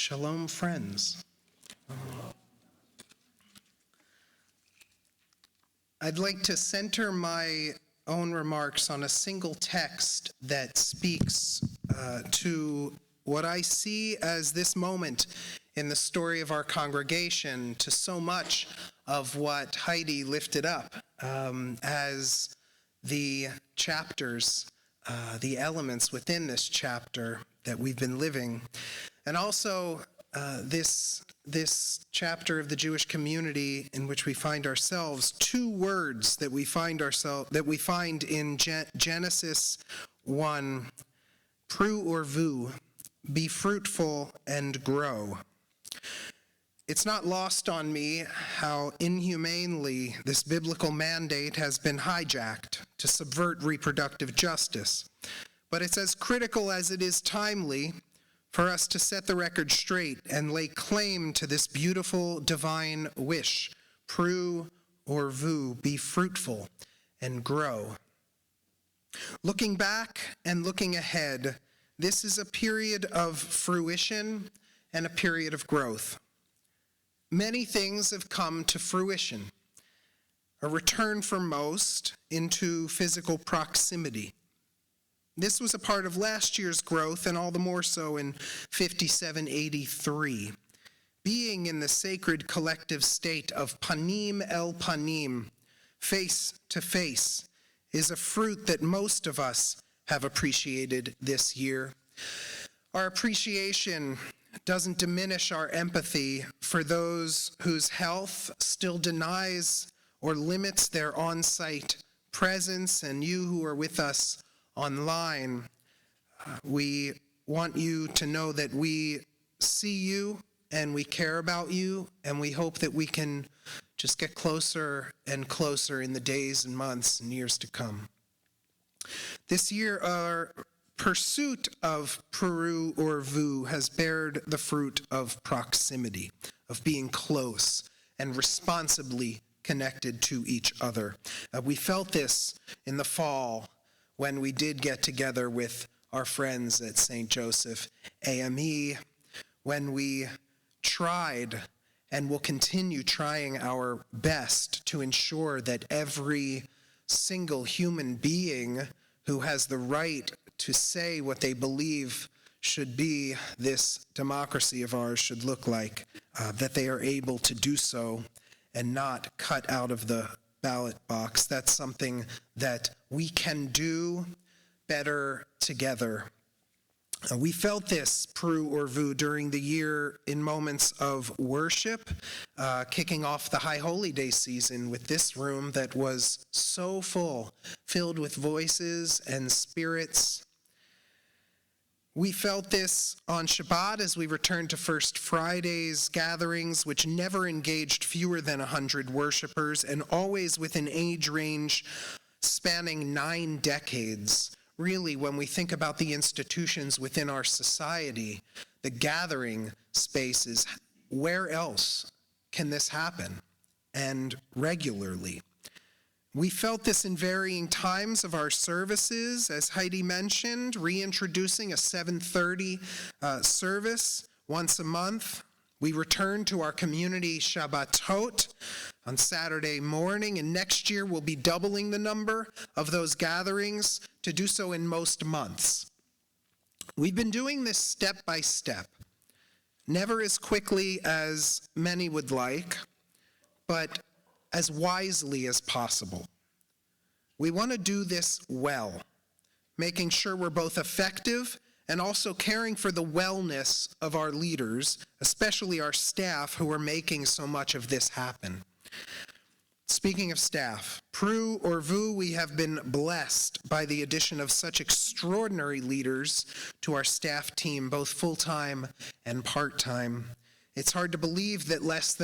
Shalom, friends. I'd like to center my own remarks on a single text that speaks to what I see as this moment in the story of our congregation, to so much of what Heidi lifted up as the chapters, the elements within this chapter that we've been living. And also this chapter of the Jewish community in which we find ourselves, two words that we find in Genesis 1, pru or vu, be fruitful and grow. It's not lost on me how inhumanely this biblical mandate has been hijacked to subvert reproductive justice. But it's as critical as it is timely for us to set the record straight and lay claim to this beautiful divine wish, pru or vu, be fruitful and grow. Looking back and looking ahead, this is a period of fruition and a period of growth. Many things have come to fruition, a return for most into physical proximity. This was a part of last year's growth, and all the more so in 5783. Being in the sacred collective state of panim el panim, face to face, is a fruit that most of us have appreciated this year. Our appreciation doesn't diminish our empathy for those whose health still denies or limits their on-site presence, and you who are with us online. We want you to know that we see you and we care about you, and we hope that we can just get closer and closer in the days and months and years to come. This year, our pursuit of pru or vu has bared the fruit of proximity, of being close and responsibly connected to each other. We felt this in the fall when we did get together with our friends at St. Joseph AME, when we tried and will continue trying our best to ensure that every single human being who has the right to say what they believe should be this democracy of ours should look like, that they are able to do so and not cut out of the ballot box. That's something that we can do better together. We felt this pru or vu during the year in moments of worship, kicking off the High Holy Day season with this room that was so full, filled with voices and spirits. We felt this on Shabbat as we returned to First Friday's gatherings, which never engaged fewer than 100 worshipers, and always with an age range spanning 9 decades. Really, when we think about the institutions within our society, the gathering spaces, where else can this happen? And regularly. We felt this in varying times of our services, as Heidi mentioned, reintroducing a 7:30 service once a month. We returned to our community Shabbatot on Saturday morning, and next year we'll be doubling the number of those gatherings to do so in most months. We've been doing this step by step, never as quickly as many would like, but as wisely as possible. We want to do this well, making sure we're both effective and also caring for the wellness of our leaders, especially our staff who are making so much of this happen. Speaking of staff, pru or vu, we have been blessed by the addition of such extraordinary leaders to our staff team, both full-time and part-time. It's hard to believe that it's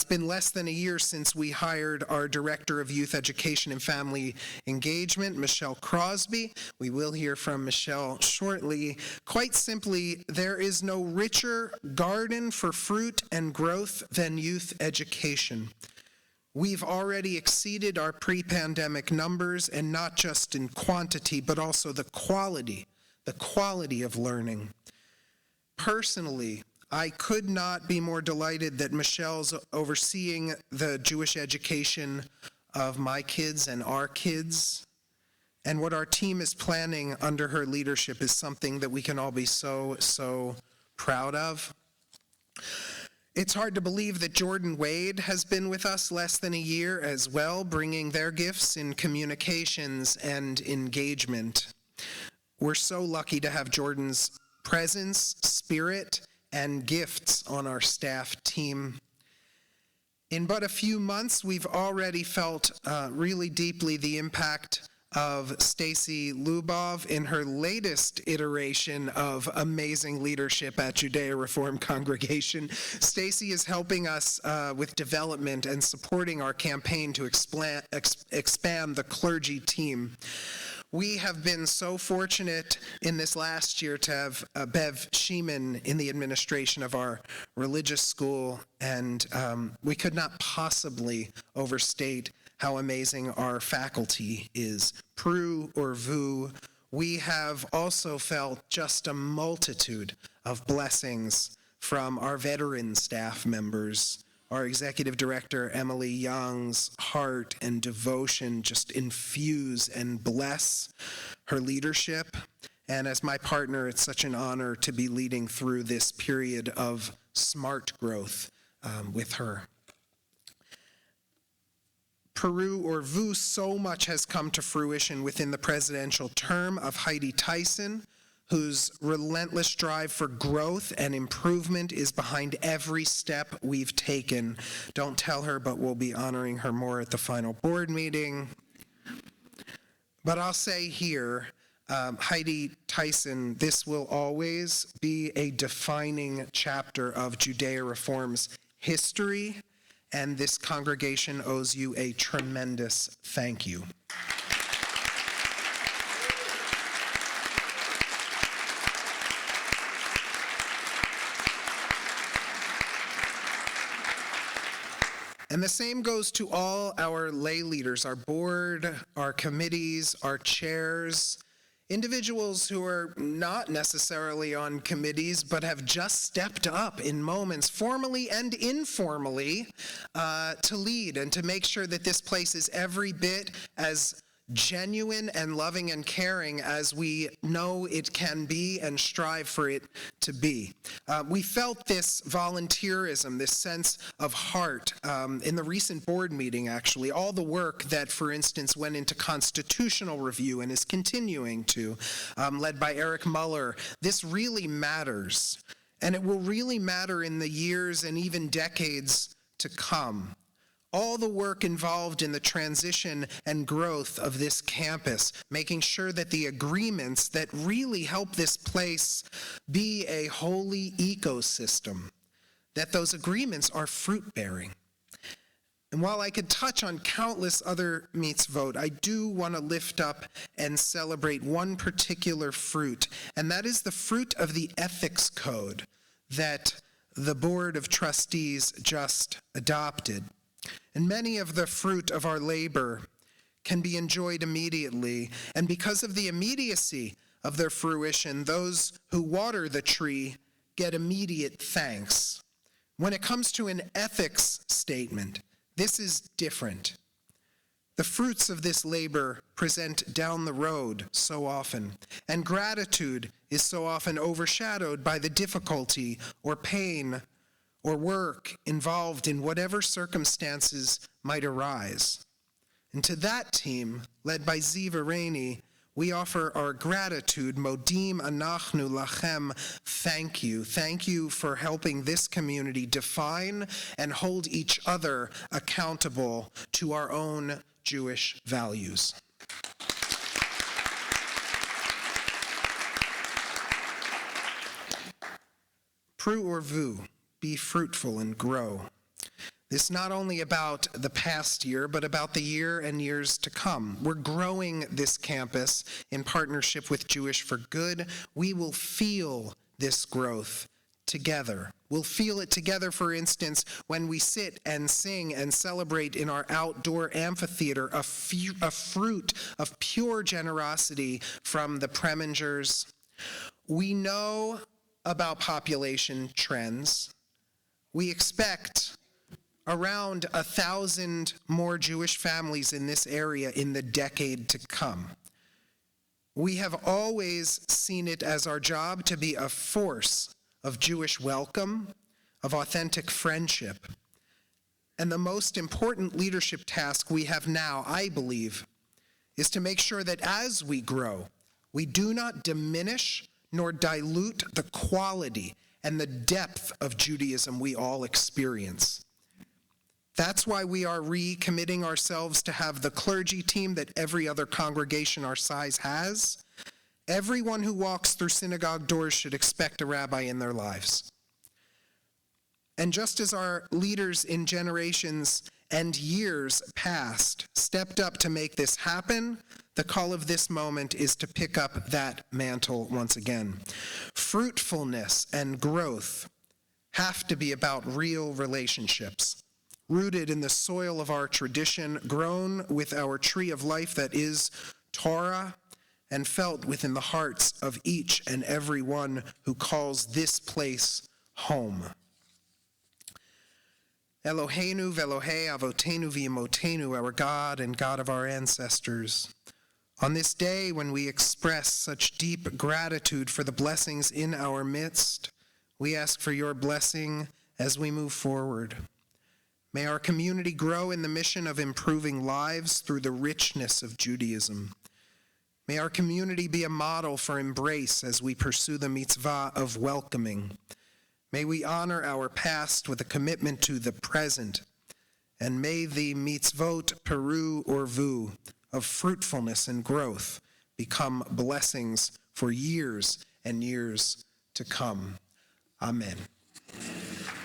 been less than a year since we hired our Director of Youth Education and Family Engagement, Michelle Crosby. We will hear from Michelle shortly. Quite simply, there is no richer garden for fruit and growth than youth education. We've already exceeded our pre-pandemic numbers, and not just in quantity, but also the quality of learning. personally, I could not be more delighted that Michelle's overseeing the Jewish education of my kids and our kids. And what our team is planning under her leadership is something that we can all be so proud of. It's hard to believe that Jordan Wade has been with us less than a year as well, bringing their gifts in communications and engagement. We're so lucky to have Jordan's presence, spirit, and gifts on our staff team. In but a few months, we've already felt really deeply the impact of Stacy Lubov in her latest iteration of amazing leadership at Judea Reform Congregation. Stacy is helping us with development and supporting our campaign to expand the clergy team. We have been so fortunate in this last year to have Bev Sheeman in the administration of our religious school, and we could not possibly overstate how amazing our faculty is. Pru or Vu, we have also felt just a multitude of blessings from our veteran staff members. Our executive director, Emily Young's heart and devotion just infuse and bless her leadership. And as my partner, it's such an honor to be leading through this period of smart growth with her. Peru or Vu, so much has come to fruition within the presidential term of Heidi Tyson, whose relentless drive for growth and improvement is behind every step we've taken. Don't tell her, but we'll be honoring her more at the final board meeting. But I'll say here, Heidi Tyson, this will always be a defining chapter of Judea Reform's history, and this congregation owes you a tremendous thank you. And the same goes to all our lay leaders, our board, our committees, our chairs, individuals who are not necessarily on committees but have just stepped up in moments, formally and informally, to lead and to make sure that this place is every bit as genuine and loving and caring as we know it can be and strive for it to be. We felt this volunteerism, this sense of heart in the recent board meeting, actually. All the work that, for instance, went into constitutional review and is continuing to, led by Eric Muller. This really matters, and it will really matter in the years and even decades to come. All the work involved in the transition and growth of this campus, making sure that the agreements that really help this place be a holy ecosystem, that those agreements are fruit-bearing. And while I could touch on countless other mitzvot, I do want to lift up and celebrate one particular fruit, and that is the fruit of the ethics code that the Board of Trustees just adopted. And many of the fruit of our labor can be enjoyed immediately. And because of the immediacy of their fruition, those who water the tree get immediate thanks. When it comes to an ethics statement, this is different. The fruits of this labor present down the road so often, and gratitude is so often overshadowed by the difficulty or pain or work involved in whatever circumstances might arise. And to that team, led by Ziva Rainey, we offer our gratitude, Modim Anachnu Lachem, thank you. Thank you for helping this community define and hold each other accountable to our own Jewish values. Pru or Vu, be fruitful and grow. This is not only about the past year, but about the year and years to come. We're growing this campus in partnership with Jewish for Good. We will feel this growth together. We'll feel it together, for instance, when we sit and sing and celebrate in our outdoor amphitheater a fruit of pure generosity from the Premingers. We know about population trends. We expect around 1,000 more Jewish families in this area in the decade to come. We have always seen it as our job to be a force of Jewish welcome, of authentic friendship. And the most important leadership task we have now, I believe, is to make sure that as we grow, we do not diminish nor dilute the quality and the depth of Judaism we all experience. That's why we are recommitting ourselves to have the clergy team that every other congregation our size has. Everyone who walks through synagogue doors should expect a rabbi in their lives. And just as our leaders in generations and years past stepped up to make this happen, the call of this moment is to pick up that mantle once again. Fruitfulness and growth have to be about real relationships, rooted in the soil of our tradition, grown with our tree of life that is Torah, and felt within the hearts of each and every one who calls this place home. Eloheinu ve'Elohei avotenu v'imotenu, our God and God of our ancestors. On this day when we express such deep gratitude for the blessings in our midst, we ask for your blessing as we move forward. May our community grow in the mission of improving lives through the richness of Judaism. May our community be a model for embrace as we pursue the mitzvah of welcoming. May we honor our past with a commitment to the present, and may the mitzvot peru orvu of fruitfulness and growth become blessings for years and years to come. Amen.